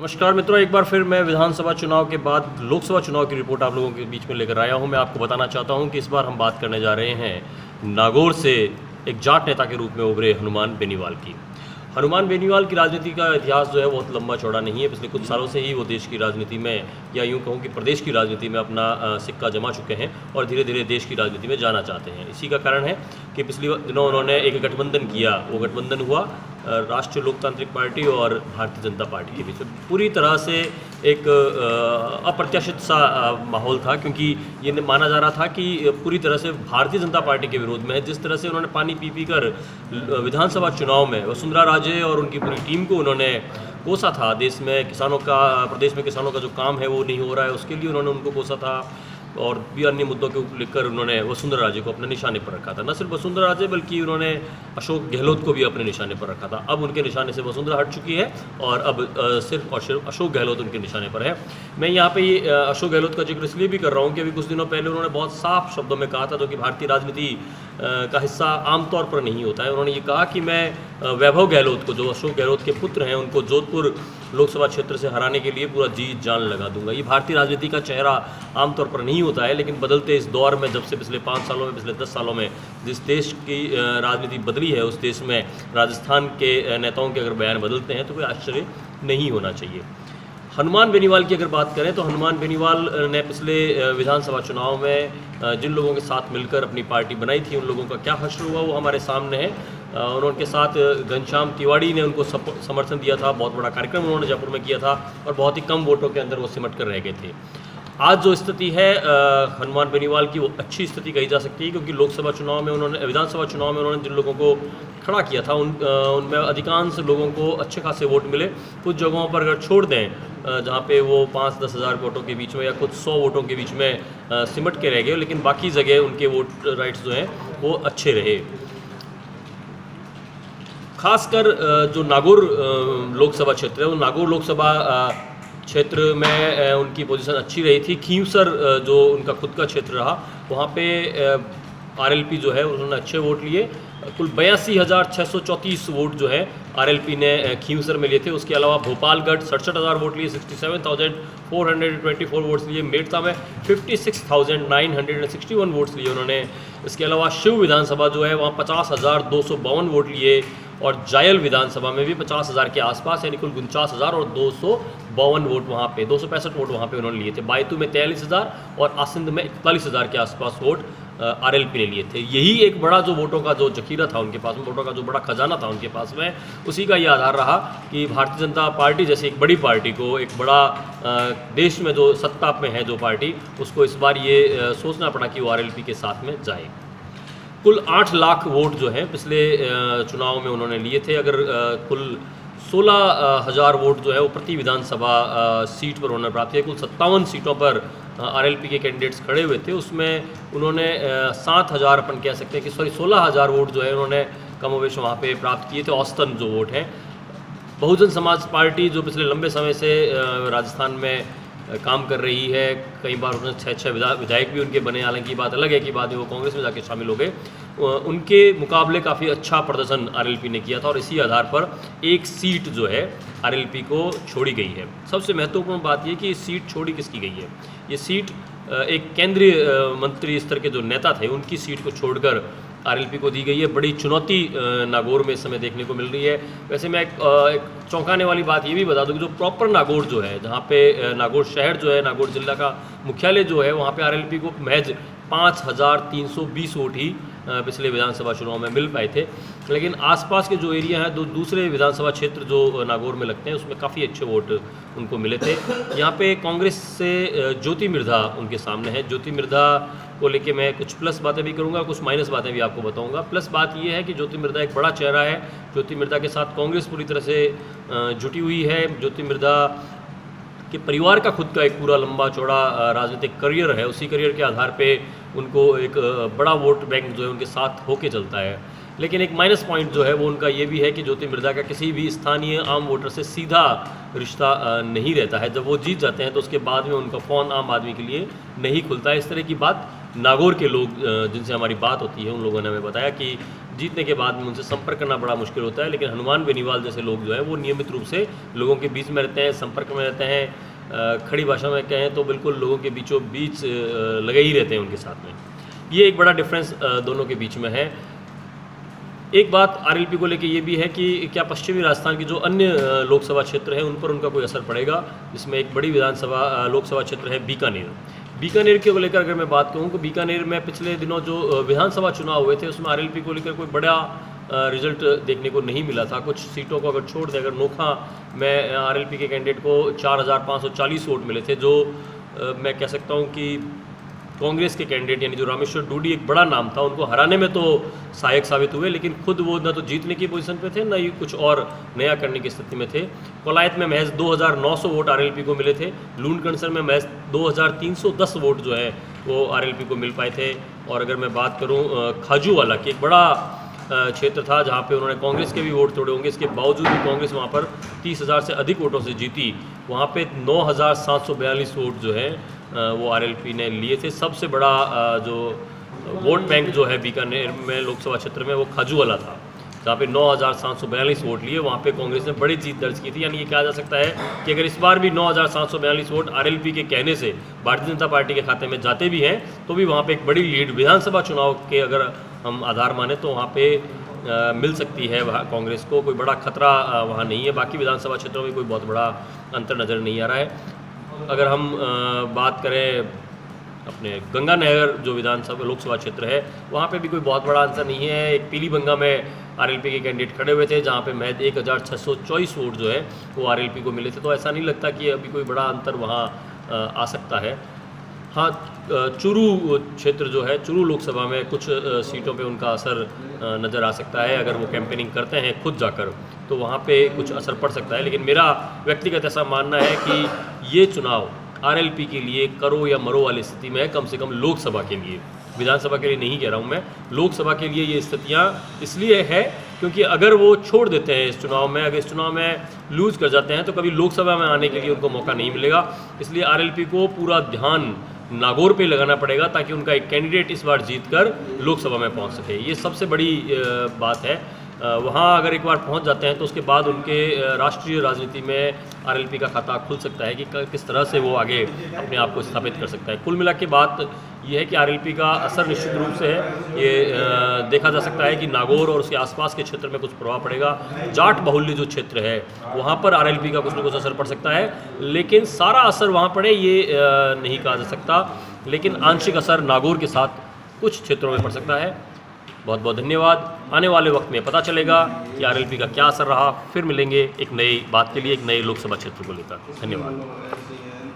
नमस्कार मित्रों, एक बार फिर मैं विधानसभा चुनाव के बाद लोकसभा चुनाव की रिपोर्ट आप लोगों के बीच में लेकर आया हूं। मैं आपको बताना चाहता हूं कि इस बार हम बात करने जा रहे हैं नागौर से एक जाट नेता के रूप में उभरे हनुमान बेनीवाल की। हनुमान बेनीवाल की राजनीति का इतिहास जो है बहुत लंबा चौड़ा नहीं है। पिछले कुछ सालों से ही वो देश की राजनीति में, या यूँ कहूँ कि प्रदेश की राजनीति में अपना सिक्का जमा चुके हैं और धीरे धीरे देश की राजनीति में जाना चाहते हैं। इसी का कारण है कि पिछले दिनों उन्होंने एक गठबंधन किया। वो गठबंधन हुआ राष्ट्रीय लोकतांत्रिक पार्टी और भारतीय जनता पार्टी के बीच में। पूरी तरह से एक अप्रत्याशित सा माहौल था, क्योंकि ये माना जा रहा था कि पूरी तरह से भारतीय जनता पार्टी के विरोध में है। जिस तरह से उन्होंने पानी पी पी कर विधानसभा चुनाव में वसुंधरा राजे और उनकी पूरी टीम को उन्होंने कोसा था। देश में किसानों का, प्रदेश में किसानों का जो काम है वो नहीं हो रहा है, उसके लिए उन्होंने उनको कोसा था। और भी अन्य मुद्दों को लेकर उन्होंने वसुंधरा राजे को अपने निशाने पर रखा था। न सिर्फ वसुंधरा राजे बल्कि उन्होंने अशोक गहलोत को भी अपने निशाने पर रखा था। अब उनके निशाने से वसुंधरा हट चुकी है और अब सिर्फ और सिर्फ अशोक गहलोत उनके निशाने पर है। मैं यहाँ पे ये अशोक गहलोत का जिक्र इसलिए भी कर रहा हूँ कि अभी कुछ दिनों पहले उन्होंने बहुत साफ शब्दों में कहा था, जो कि भारतीय राजनीति का हिस्सा आमतौर पर नहीं होता है। उन्होंने ये कहा कि मैं वैभव गहलोत को, जो अशोक गहलोत के पुत्र हैं, उनको जोधपुर लोकसभा क्षेत्र से हराने के लिए पूरा जी जान लगा दूंगा। ये भारतीय राजनीति का चेहरा आमतौर पर नहीं होता है, लेकिन बदलते इस दौर में, जब से पिछले 5 सालों में, पिछले 10 सालों में जिस देश की राजनीति बदली है, उस देश में राजस्थान के नेताओं के अगर बयान बदलते हैं तो कोई आश्चर्य नहीं होना चाहिए। हनुमान बेनीवाल की अगर बात करें तो हनुमान बेनीवाल ने पिछले विधानसभा चुनाव में जिन लोगों के साथ मिलकर अपनी पार्टी बनाई थी, उन लोगों का क्या हश्र हुआ वो हमारे सामने है। उनके साथ घनश्याम तिवाड़ी ने उनको समर्थन दिया था। बहुत बड़ा कार्यक्रम उन्होंने जयपुर में किया था और बहुत ही कम वोटों के अंदर वो सिमट कर रह गए थे। आज जो स्थिति है हनुमान बेनीवाल की, वो अच्छी स्थिति कही जा सकती है, क्योंकि लोकसभा चुनाव में उन्होंने, विधानसभा चुनाव में उन्होंने जिन लोगों को खड़ा किया था उनमें अधिकांश लोगों को अच्छे खासे वोट मिले। कुछ जगहों पर अगर छोड़ दें जहाँ पे वो 5-10 हज़ार वोटों के बीच में या कुछ 100 वोटों के बीच में सिमट के रह गए, लेकिन बाकी जगह उनके वोट राइट्स जो हैं वो अच्छे रहे। खासकर जो नागौर लोकसभा क्षेत्र है, वो नागौर लोकसभा क्षेत्र में उनकी पोजीशन अच्छी रही थी। खींवसर जो उनका खुद का क्षेत्र रहा, वहाँ पे आरएलपी जो है उन्होंने अच्छे वोट लिए। कुल 82,634 वोट जो है आरएलपी ने खींवसर में लिए थे। उसके अलावा भोपालगढ़ 67,000 वोट लिए, 67,424 वोट्स लिए। मेड़ता में 56,961 वोट्स लिए उन्होंने। इसके अलावा शिव विधानसभा जो है, वहाँ 50,252 वोट लिए। और जायल विधानसभा में भी 50,000 के आसपास, यानी कुल 49,000 और 252 वोट वहाँ पे, 265 वोट वहाँ पे उन्होंने लिए थे। बायतू में 43,000 और आसिंद में 41,000 के आसपास वोट आरएलपी ने लिए थे। यही एक बड़ा जो वोटों का जो जखीरा था उनके पास में, वोटों का जो बड़ा खजाना था उनके पास में, उसी का ये आधार रहा कि भारतीय जनता पार्टी जैसे एक बड़ी पार्टी को, एक बड़ा देश में जो सत्ता में है जो पार्टी, उसको इस बार ये सोचना पड़ा कि वो आरएलपी के साथ में जाए। कुल 8 लाख वोट जो हैं पिछले चुनाव में उन्होंने लिए थे। अगर कुल 16,000 वोट जो है वो प्रति विधानसभा सीट पर उन्होंने प्राप्त किया। कुल 57 सीटों पर आरएलपी के कैंडिडेट्स खड़े हुए थे। उसमें उन्होंने 7,000, अपन कह सकते हैं कि 16,000 वोट जो है उन्होंने कमोवेश वहाँ पे प्राप्त किए थे, औसतन जो वोट हैं। बहुजन समाज पार्टी जो पिछले लंबे समय से राजस्थान में काम कर रही है, कई बार उन्होंने 6 विधायक भी उनके बने, हालांकि बात अलग है कि बाद में वो कांग्रेस में जाके शामिल हो गए। उनके मुकाबले काफ़ी अच्छा प्रदर्शन आरएलपी ने किया था और इसी आधार पर एक सीट जो है आरएलपी को छोड़ी गई है। सबसे महत्वपूर्ण बात ये कि ये सीट छोड़ी किसकी गई है। ये सीट एक केंद्रीय मंत्री स्तर के जो नेता थे उनकी सीट को छोड़कर आरएलपी को दी गई है। बड़ी चुनौती नागौर में इस समय देखने को मिल रही है। वैसे मैं एक चौंकाने वाली बात ये भी बता दूं कि जो प्रॉपर नागौर जो है, जहाँ पे नागौर शहर जो है, नागौर जिला का मुख्यालय जो है, वहाँ पे आरएलपी को महज 5,320 वोट ही पिछले विधानसभा चुनाव में मिल पाए थे। लेकिन आसपास के जो एरिया हैं, दूसरे विधानसभा क्षेत्र जो नागौर में लगते हैं, उसमें काफ़ी अच्छे वोट उनको मिले थे। यहाँ पे कांग्रेस से ज्योति मिर्धा उनके सामने है। ज्योति मिर्धा को लेके मैं कुछ प्लस बातें भी करूँगा, कुछ माइनस बातें भी आपको बताऊँगा। प्लस बात ये है कि ज्योति मिर्धा एक बड़ा चेहरा है। ज्योति मिर्धा के साथ कांग्रेस पूरी तरह से जुटी हुई है। ज्योति मिर्धा कि परिवार का खुद का एक पूरा लंबा चौड़ा राजनीतिक करियर है। उसी करियर के आधार पे उनको एक बड़ा वोट बैंक जो है उनके साथ होके चलता है। लेकिन एक माइनस पॉइंट जो है वो उनका ये भी है कि ज्योति मिर्धा का किसी भी स्थानीय आम वोटर से सीधा रिश्ता नहीं रहता है। जब वो जीत जाते हैं तो उसके बाद में उनका फ़ोन आम आदमी के लिए नहीं खुलता है। इस तरह की बात नागौर के लोग जिनसे हमारी बात होती है, उन लोगों ने हमें बताया कि जीतने के बाद में उनसे संपर्क करना बड़ा मुश्किल होता है। लेकिन हनुमान बेनीवाल जैसे लोग जो हैं वो नियमित रूप से लोगों के बीच में रहते हैं, संपर्क में रहते हैं। खड़ी भाषा में कहें तो बिल्कुल लोगों के बीचों बीच लगे ही रहते हैं उनके साथ में। ये एक बड़ा डिफरेंस दोनों के बीच में है। एक बात आरएलपी को लेके ये भी है कि क्या पश्चिमी राजस्थान के जो अन्य लोकसभा क्षेत्र हैं उन पर उनका कोई असर पड़ेगा। जिसमें एक बड़ी लोकसभा क्षेत्र है बीकानेर। बीकानेर के लेकर अगर मैं बात करूँ तो बीकानेर में पिछले दिनों जो विधानसभा चुनाव हुए थे उसमें आरएलपी को लेकर कोई बड़ा रिजल्ट देखने को नहीं मिला था। कुछ सीटों को अगर छोड़ दें, अगर नोखा में आरएलपी के कैंडिडेट को 4,540 वोट मिले थे, जो मैं कह सकता हूँ कि कांग्रेस के कैंडिडेट यानी जो रामेश्वर डूडी एक बड़ा नाम था उनको हराने में तो सहायक साबित हुए, लेकिन खुद वो न तो जीतने की पोजीशन पे थे, न ही कुछ और नया करने की स्थिति में थे। कोलायत में महज 2,900 वोट आरएलपी को मिले थे। लूणकणसर में महज 2,310 वोट जो है वो आरएलपी को मिल पाए थे। और अगर मैं बात करूँ खाजूवाला की, एक बड़ा क्षेत्र था जहाँ पे उन्होंने कांग्रेस के भी वोट तोड़े होंगे, इसके बावजूद भी कांग्रेस वहाँ पर 30,000 से अधिक वोटों से जीती। वहाँ पे 9,742 वोट जो है वो आरएलपी ने लिए थे। सबसे बड़ा जो वोट बैंक जो है बीकानेर में लोकसभा क्षेत्र में वो खाजूवाला था, जहाँ पे 9,742 वोट लिए। वहाँ पे कांग्रेस ने बड़ी जीत दर्ज की थी। यानी ये कहा जा सकता है कि अगर इस बार भी 9,742 वोट आरएलपी के कहने से भारतीय जनता पार्टी के खाते में जाते भी हैं तो भी वहाँ पे एक बड़ी लीड विधानसभा चुनाव के अगर हम आधार माने तो वहाँ पे मिल सकती है। वहाँ कांग्रेस को कोई बड़ा खतरा वहाँ नहीं है। बाकी विधानसभा क्षेत्रों में कोई बहुत बड़ा अंतर नज़र नहीं आ रहा है। अगर हम बात करें अपने गंगानगर जो विधानसभा लोकसभा क्षेत्र है वहाँ पे भी कोई बहुत बड़ा आंसर नहीं है। एक पीलीबंगा में आरएलपी के कैंडिडेट खड़े हुए थे जहाँ पे महज 1,624 वोट जो है वो आरएलपी को मिले थे। तो ऐसा नहीं लगता कि अभी कोई बड़ा अंतर वहाँ आ सकता है। हाँ, चुरू क्षेत्र जो है, चुरू लोकसभा में कुछ सीटों पे उनका असर नज़र आ सकता है। अगर वो कैंपेनिंग करते हैं खुद जाकर तो वहाँ पे कुछ असर पड़ सकता है। लेकिन मेरा व्यक्तिगत ऐसा मानना है कि ये चुनाव आरएलपी के लिए करो या मरो वाली स्थिति में है, कम से कम लोकसभा के लिए। विधानसभा के लिए नहीं कह रहा हूँ मैं, लोकसभा के लिए ये स्थितियाँ इसलिए है क्योंकि अगर वो छोड़ देते हैं इस चुनाव में, अगर इस चुनाव में लूज कर जाते हैं तो कभी लोकसभा में आने के लिए उनको मौका नहीं मिलेगा। इसलिए आरएलपी को पूरा ध्यान नागौर पे लगाना पड़ेगा ताकि उनका एक कैंडिडेट इस बार जीतकर लोकसभा में पहुंच सके। ये सबसे बड़ी बात है। वहाँ अगर एक बार पहुंच जाते हैं तो उसके बाद उनके राष्ट्रीय राजनीति में आरएलपी का खाता खुल सकता है कि किस तरह से वो आगे अपने आप को स्थापित कर सकता है। कुल मिला के बात ये है कि आरएलपी का असर निश्चित रूप से है। ये देखा जा सकता है कि नागौर और उसके आसपास के क्षेत्र में कुछ प्रभाव पड़ेगा। जाट बाहुल्य जो क्षेत्र है वहाँ पर आरएलपी का कुछ न कुछ असर पड़ सकता है, लेकिन सारा असर वहाँ पड़े ये नहीं कहा जा सकता। लेकिन आंशिक असर नागौर के साथ कुछ क्षेत्रों में पड़ सकता है। बहुत बहुत धन्यवाद। आने वाले वक्त में पता चलेगा कि आरएलपी का क्या असर रहा। फिर मिलेंगे एक नई बात के लिए, एक नए लोकसभा क्षेत्र को लेकर। धन्यवाद।